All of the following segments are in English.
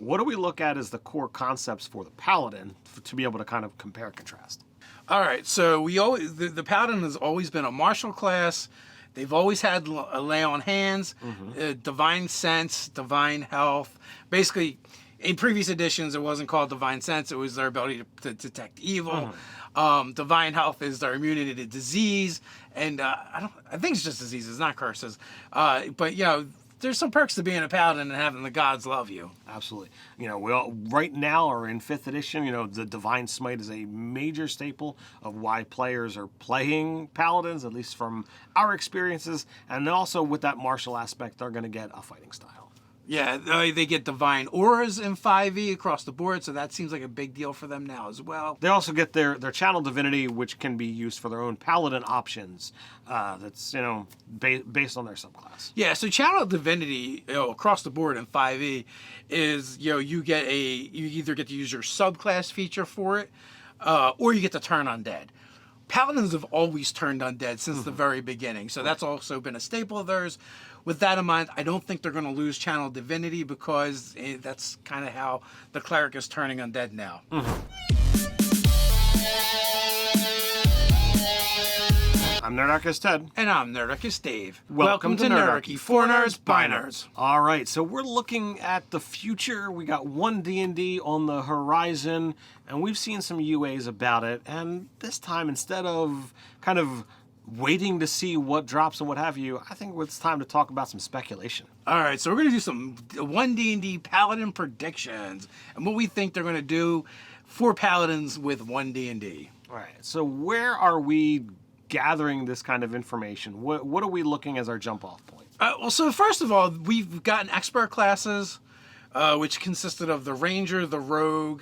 what do we look at as the core concepts for the Paladin to be able to kind of compare and contrast? All right, so the Paladin has always been a martial class. They've always had a lay on hands, divine sense, divine health. Basically, in previous editions, it wasn't called divine sense. It was their ability to detect evil. Divine health is their immunity to disease, and I think it's just diseases, not curses. But there's some perks to being a paladin and having the gods love you. Absolutely. We all right now are in 5th edition. The Divine Smite is a major staple of why players are playing paladins, at least from our experiences. And then also with that martial aspect, they're going to get a fighting style. Yeah, they get divine auras in 5e across the board, so that seems like a big deal for them now as well. They also get their channel divinity, which can be used for their own paladin options. That's based on their subclass. Yeah, so channel divinity across the board in 5e is you either get to use your subclass feature for it, or you get to turn undead. Paladins have always turned undead since the very beginning, so that's also been a staple of theirs. With that in mind, I don't think they're going to lose Channel Divinity because that's kind of how the cleric is turning undead now. I'm Nerdarchy Ted. And I'm Nerdarchy Dave. Welcome to Nerdarchy, for nerds, by nerds. All right, so we're looking at the future. We got One D&D on the horizon, and we've seen some UAs about it. And this time, instead of kind of waiting to see what drops and what have you, I think it's time to talk about some speculation. All right, so we're going to do some One D&D Paladin predictions and what we think they're going to do for Paladins with One D&D. All right, so where are we gathering this kind of information? What are we looking as our jump-off point? Well, so first of all, we've gotten expert classes, which consisted of the Ranger, the Rogue,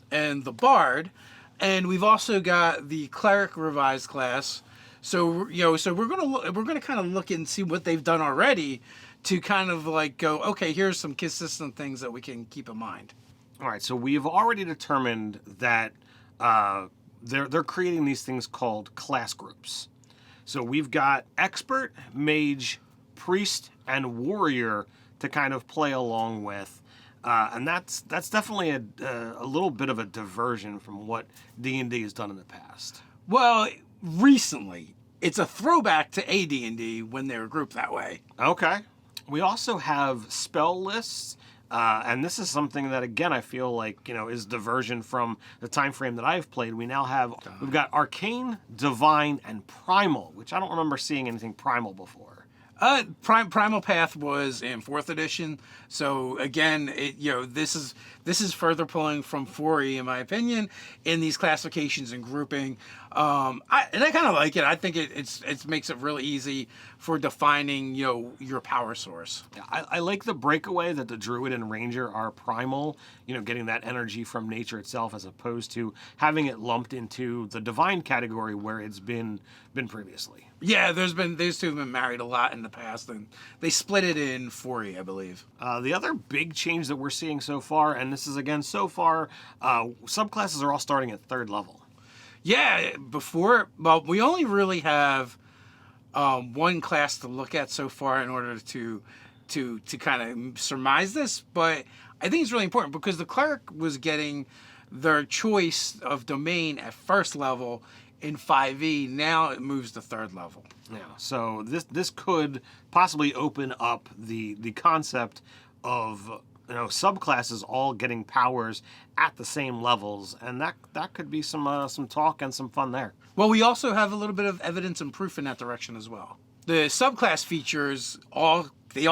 and the Bard. And we've also got the Cleric revised class. So we're gonna kind of look and see what they've done already to kind of like go, okay, here's some consistent things that we can keep in mind. All right, so we've already determined that they're creating these things called class groups. So we've got expert, mage, priest, and warrior to kind of play along with. And that's definitely a little bit of a diversion from what D&D has done in the past. Well, recently, it's a throwback to AD&D when they were grouped that way. Okay. We also have spell lists, and this is something that, again, I feel like, is diversion from the time frame that I've played. We've got Arcane, Divine, and Primal, which I don't remember seeing anything Primal before. Primal Path was in 4th edition, so again, this is further pulling from 4e, in my opinion, in these classifications and grouping. I kind of like it. I think it makes it really easy for defining your power source. Yeah, I like the breakaway that the Druid and Ranger are primal, getting that energy from nature itself, as opposed to having it lumped into the Divine category where it's been previously. Yeah, those two have been married a lot in the past, and they split it in 4e, I believe. The other big change that we're seeing so far, and this is again so far, subclasses are all starting at 3rd level. Yeah, we only really have one class to look at so far in order to kind of surmise this, but I think it's really important because the cleric was getting their choice of domain at 1st level in 5e. Now it moves to 3rd level. Yeah, so this could possibly open up the concept of subclasses all getting powers at the same levels, and that could be some talk and some fun there. Well, we also have a little bit of evidence and proof in that direction as well. The subclass features all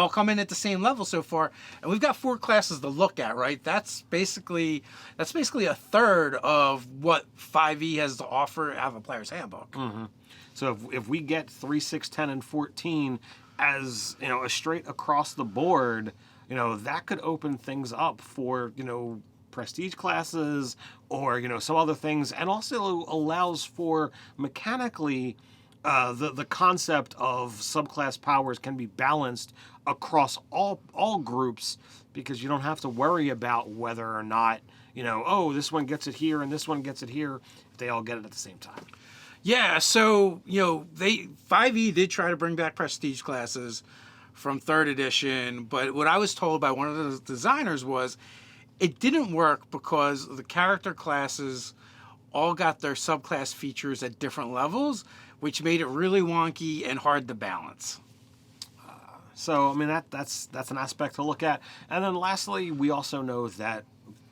come in at the same level so far, and we've got 4 classes to look at, right? That's basically a third of what 5e has to offer out of a player's handbook. Mm-hmm. So if we get 3, 6, 10, and 14 as a straight across the board, that could open things up for prestige classes or some other things, and also allows for mechanically the concept of subclass powers can be balanced across all groups, because you don't have to worry about whether or not this one gets it here and this one gets it here. They all get it at the same time. Yeah, so 5e did try to bring back prestige classes from 3rd edition, but what I was told by one of the designers was It didn't work because the character classes all got their subclass features at different levels, which made it really wonky and hard to balance. So I mean that's an aspect to look at. And then lastly, we also know that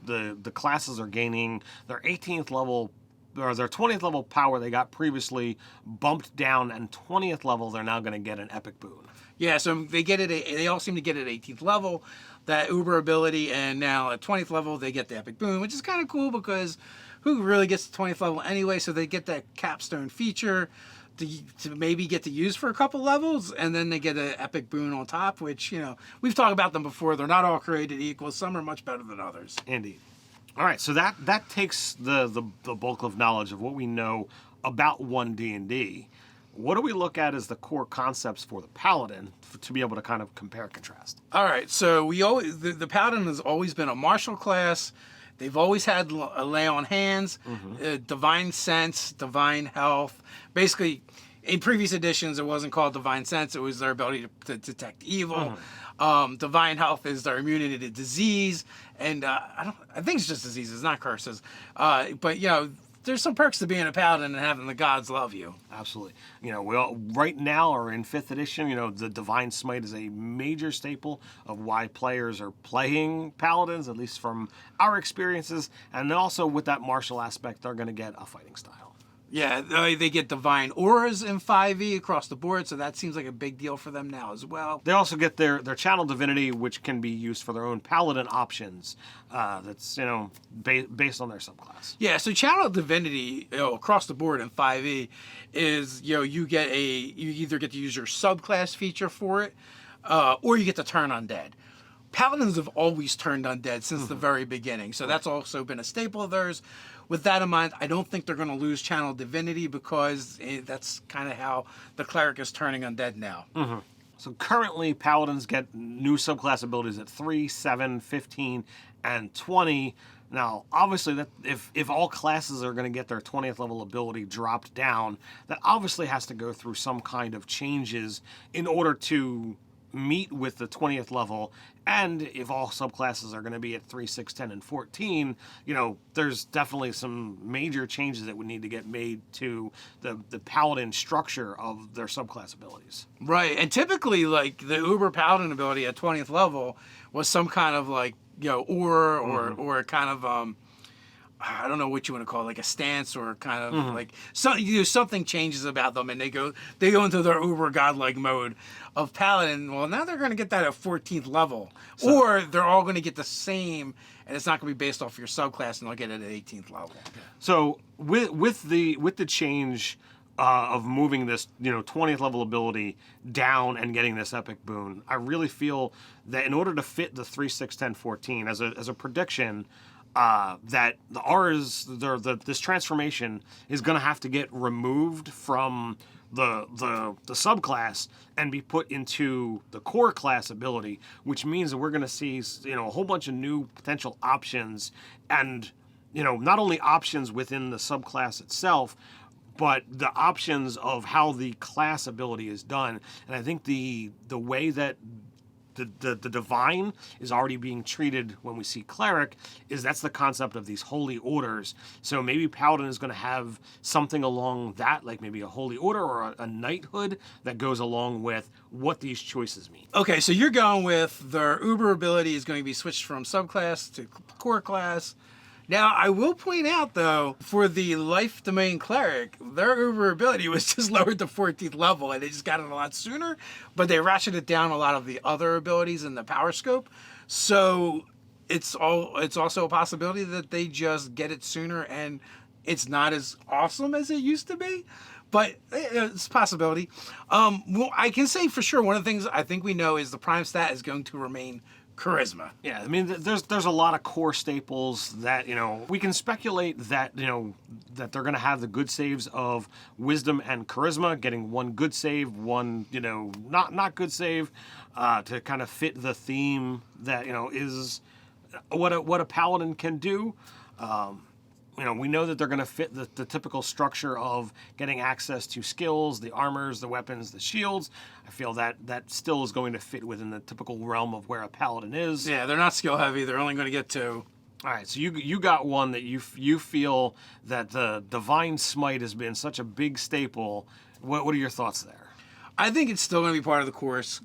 the classes are gaining their 18th level or their 20th level power they got previously bumped down, and 20th level they're now going to get an epic boon. Yeah, so they all seem to get it at 18th level, that Uber ability, and now at 20th level they get the epic boon, which is kind of cool because who really gets the 20th level anyway? So they get that capstone feature to maybe get to use for a couple levels, and then they get an epic boon on top, which, we've talked about them before. They're not all created equal. Some are much better than others. Indeed. All right, so that takes the bulk of knowledge of what we know about 1D&D. What do we look at as the core concepts for the Paladin to be able to kind of compare and contrast? All right, so the Paladin has always been a martial class. They've always had a lay on hands, divine sense, divine health. Basically, in previous editions, it wasn't called divine sense. It was their ability to detect evil. Divine health is their immunity to disease, and I think it's just diseases, not curses. But there's some perks to being a paladin and having the gods love you. Absolutely. We all right now are in 5th edition. The Divine Smite is a major staple of why players are playing paladins, at least from our experiences. And also with that martial aspect, they're going to get a fighting style. Yeah, they get divine auras in 5e across the board, so that seems like a big deal for them now as well. They also get their channel divinity, which can be used for their own paladin options. That's based on their subclass. Yeah, so channel divinity across the board in 5e is you either get to use your subclass feature for it, or you get to turn undead. Paladins have always turned undead since the very beginning, so that's also been a staple of theirs. With that in mind, I don't think they're going to lose channel divinity because that's kind of how the cleric is turning undead now. So currently, paladins get new subclass abilities at 3, 7, 15, and 20. Now, obviously, that if all classes are going to get their 20th level ability dropped down, that obviously has to go through some kind of changes in order to meet with the 20th level. And if all subclasses are going to be at 3, 6, 10, and 14, there's definitely some major changes that would need to get made to the paladin structure of their subclass abilities. Right, and typically, like, the Uber Paladin ability at 20th level was some kind of, like, aura or kind of, I don't know what you want to call it, like a stance or kind of like something changes about them, and they go into their uber godlike mode of paladin. Well, now they're going to get that at 14th level, or they're all going to get the same, and it's not going to be based off your subclass, and they'll get it at 18th level. So with the change of moving this 20th level ability down and getting this epic boon, I really feel that in order to fit the 3, 6, 10, 14 as a prediction, that this transformation is going to have to get removed from the subclass and be put into the core class ability, which means that we're going to see a whole bunch of new potential options, and not only options within the subclass itself, but the options of how the class ability is done. And I think the way that the divine is already being treated when we see cleric that's the concept of these holy orders. So maybe paladin is going to have something along that, like maybe a holy order or a knighthood that goes along with what these choices mean. Okay, so you're going with their uber ability is going to be switched from subclass to core class. Now, I will point out, though, for the Life Domain Cleric, their uber ability was just lowered to 14th level, and they just got it a lot sooner, but they ratcheted down a lot of the other abilities in the power scope. So it's also a possibility that they just get it sooner, and it's not as awesome as it used to be. But it's a possibility. Well, I can say for sure one of the things I think we know is the prime stat is going to remain charisma. Yeah, I mean, there's a lot of core staples that we can speculate that that they're going to have the good saves of wisdom and charisma, getting one good save, one not good save, to kind of fit the theme that is what a paladin can do. we know that they're going to fit the typical structure of getting access to skills, the armors, the weapons, the shields. I feel that still is going to fit within the typical realm of where a paladin is. Yeah, they're not skill heavy. They're only going to get 2. All right, so you got one that you feel that the Divine Smite has been such a big staple. What are your thoughts there? I think it's still going to be part of the course.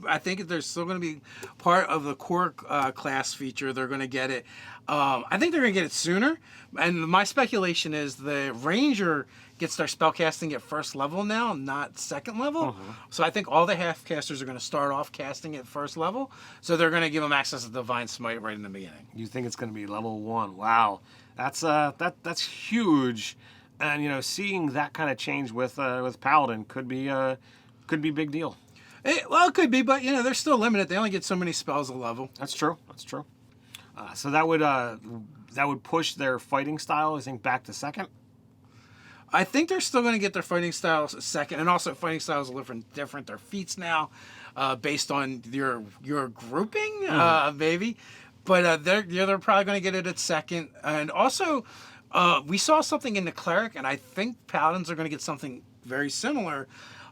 I think there's still going to be part of the core class feature. They're going to get it. I think they're going to get it sooner. And my speculation is the Ranger gets their spellcasting at first level now, not second level. So I think all the half casters are going to start off casting at first level. So they're going to give them access to Divine Smite right in the beginning. You think it's going to be level 1? Wow, that's huge. And seeing that kind of change with Paladin could be a big deal. Well, it could be, but they're still limited. They only get so many spells a level. That's true. So that would push their fighting style, I think, back to second. I think they're still going to get their fighting styles second, and also fighting styles are different. Their feats now, based on your grouping, maybe. But they're probably going to get it at second, and also. We saw something in the cleric, and I think paladins are going to get something very similar.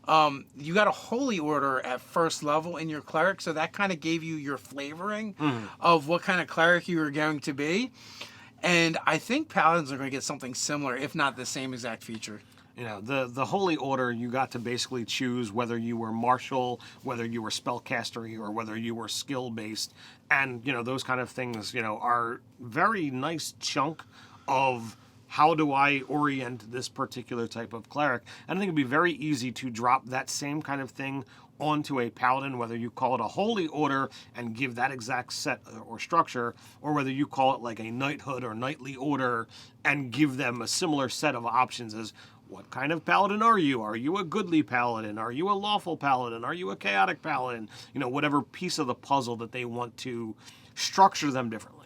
You got a holy order at first level in your cleric, so that kind of gave you your flavoring of what kind of cleric you were going to be. And I think paladins are going to get something similar, if not the same exact feature. The holy order, you got to basically choose whether you were martial, whether you were spellcastery, or whether you were skill based, and those kind of things are very nice chunk of how do I orient this particular type of cleric. And I think it'd be very easy to drop that same kind of thing onto a paladin, whether you call it a holy order and give that exact set or structure, or whether you call it like a knighthood or knightly order and give them a similar set of options as what kind of paladin are you? Are you a goodly paladin? Are you a lawful paladin? Are you a chaotic paladin? Whatever piece of the puzzle that they want to structure them differently.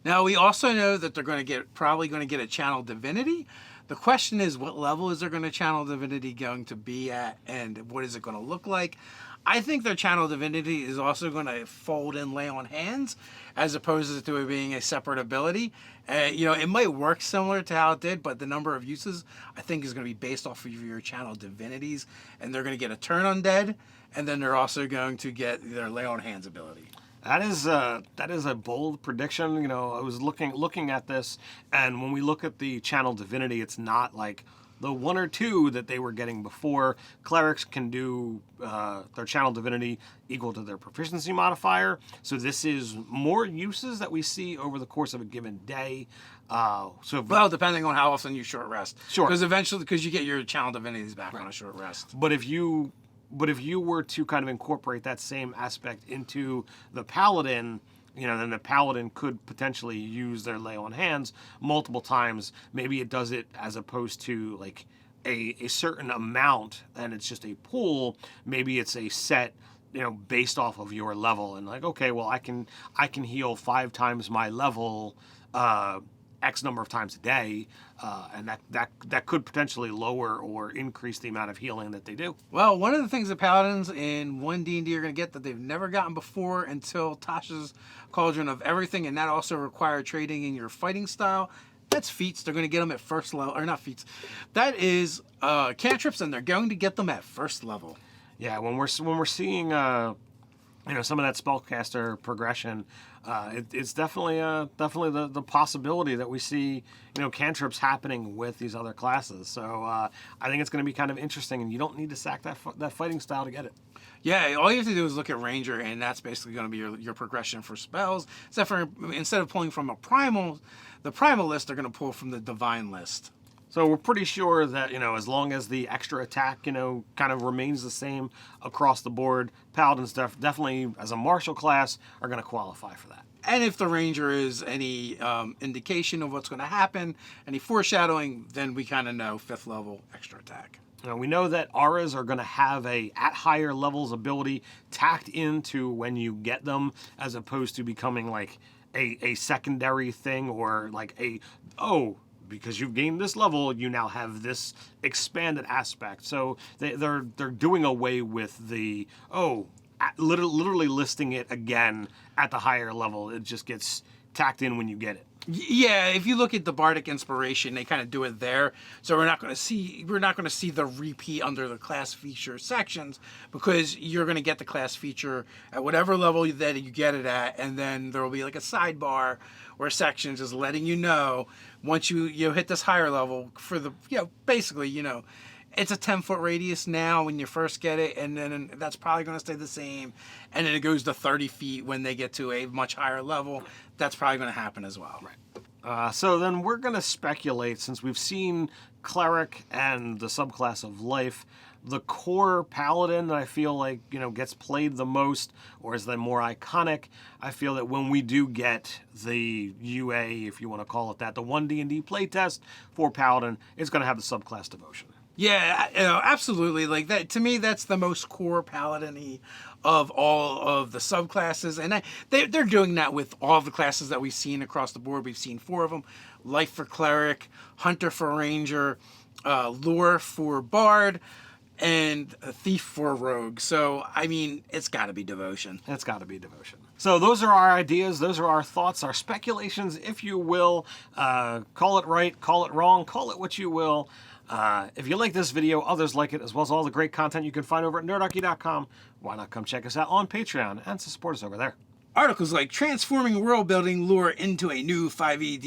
Now, we also know that they're probably going to get a channel divinity. The question is, what level is their channel divinity going to be at, and what is it going to look like? I think their channel divinity is also going to fold in lay on hands, as opposed to it being a separate ability. It might work similar to how it did, but the number of uses, I think, is going to be based off of your channel divinities, and they're going to get a turn undead, and then they're also going to get their lay on hands ability. That is a bold prediction. I was looking at this, and when we look at the channel divinity, it's not like the 1 or 2 that they were getting before. Clerics can do their channel divinity equal to their proficiency modifier. So this is more uses that we see over the course of a given day. Depending on how often you short rest. Sure. Because you get your channel divinities back on a short rest. But if you were to kind of incorporate that same aspect into the paladin, then the paladin could potentially use their lay on hands multiple times. Maybe it does it as opposed to like a certain amount, and it's just a pool. Maybe it's a set, based off of your level, and like, okay, well, I can heal 5 times my level, X number of times a day, and that could potentially lower or increase the amount of healing that they do. Well, one of the things that paladins in 1D&D are going to get that they've never gotten before until Tasha's Cauldron of Everything, and that also requires trading in your fighting style. That's feats. They're going to get them at first level, or not feats. That is cantrips, and they're going to get them at first level. Yeah, when we're seeing some of that spellcaster progression, it's definitely the possibility that we see cantrips happening with these other classes. So I think it's going to be kind of interesting, and you don't need to sack that fighting style to get it. Yeah, all you have to do is look at Ranger, and that's basically going to be your progression for spells. Except for instead of pulling from the primal list, they're going to pull from the divine list. So we're pretty sure that, as long as the extra attack, kind of remains the same across the board, Paladins definitely, as a martial class, are going to qualify for that. And if the Ranger is any indication of what's going to happen, any foreshadowing, then we kind of know 5th level extra attack. We know that auras are going to have a at higher levels ability tacked into when you get them, as opposed to becoming like a secondary thing, or like because you've gained this level, you now have this expanded aspect. So they're doing away with the literally listing it again at the higher level. It just gets tacked in when you get it. Yeah, if you look at the Bardic Inspiration, they kind of do it there. So we're not going to see the repeat under the class feature sections, because you're going to get the class feature at whatever level that you get it at, and then there will be like a sidebar or sections just letting you know once you hit this higher level for the basically it's a 10-foot radius now when you first get it, and then that's probably going to stay the same. And then it goes to 30 feet when they get to a much higher level. That's probably going to happen as well. Right. So then we're going to speculate, since we've seen Cleric and the subclass of Life, the core Paladin that I feel like, gets played the most, or is the more iconic. I feel that when we do get the UA, if you want to call it that, the One D&D playtest for Paladin, it's going to have the subclass Devotion. Yeah, absolutely. Like that, to me, that's the most core Paladin-y of all of the subclasses, and they're doing that with all of the classes that we've seen across the board. We've seen 4 of them: Life for Cleric, Hunter for Ranger, Lore for Bard, and Thief for Rogue. So, I mean, it's got to be Devotion. It's got to be Devotion. So those are our ideas. Those are our thoughts, our speculations, if you will. Call it right, call it wrong, call it what you will. If you like this video, others like it, as well as all the great content you can find over at nerdarchy.com, why not come check us out on Patreon and support us over there. Articles like transforming world-building lore into a new 5e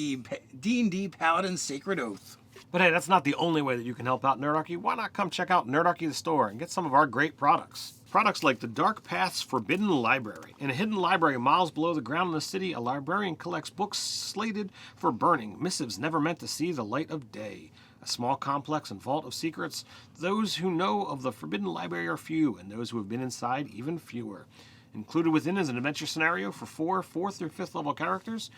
D&D Paladin Sacred Oath. But hey, that's not the only way that you can help out Nerdarchy. Why not come check out Nerdarchy the store and get some of our great products? Products like the Dark Path's Forbidden Library. In a hidden library miles below the ground in the city, a librarian collects books slated for burning, missives never meant to see the light of day. A small complex and vault of secrets. Those who know of the Forbidden Library are few, and those who have been inside even fewer. Included within is an adventure scenario for 4 4th through 5th level characters,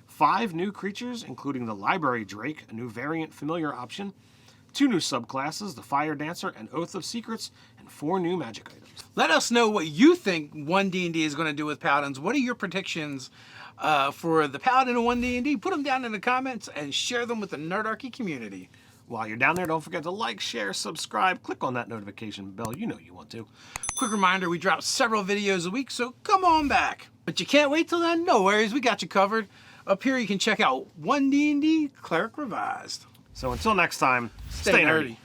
5 new creatures, including the Library Drake, a new variant familiar option, 2 new subclasses, the Fire Dancer and Oath of Secrets, and 4 new magic items. Let us know what you think One D&D is going to do with Paladins. What are your predictions for the Paladin of One D&D? Put them down in the comments and share them with the Nerdarchy community. While you're down there, don't forget to like, share, subscribe, click on that notification bell. You know you want to. Quick reminder, we drop several videos a week, so come on back. But you can't wait till then? No worries, we got you covered. Up here you can check out One D&D Cleric Revised. So until next time, stay nerdy.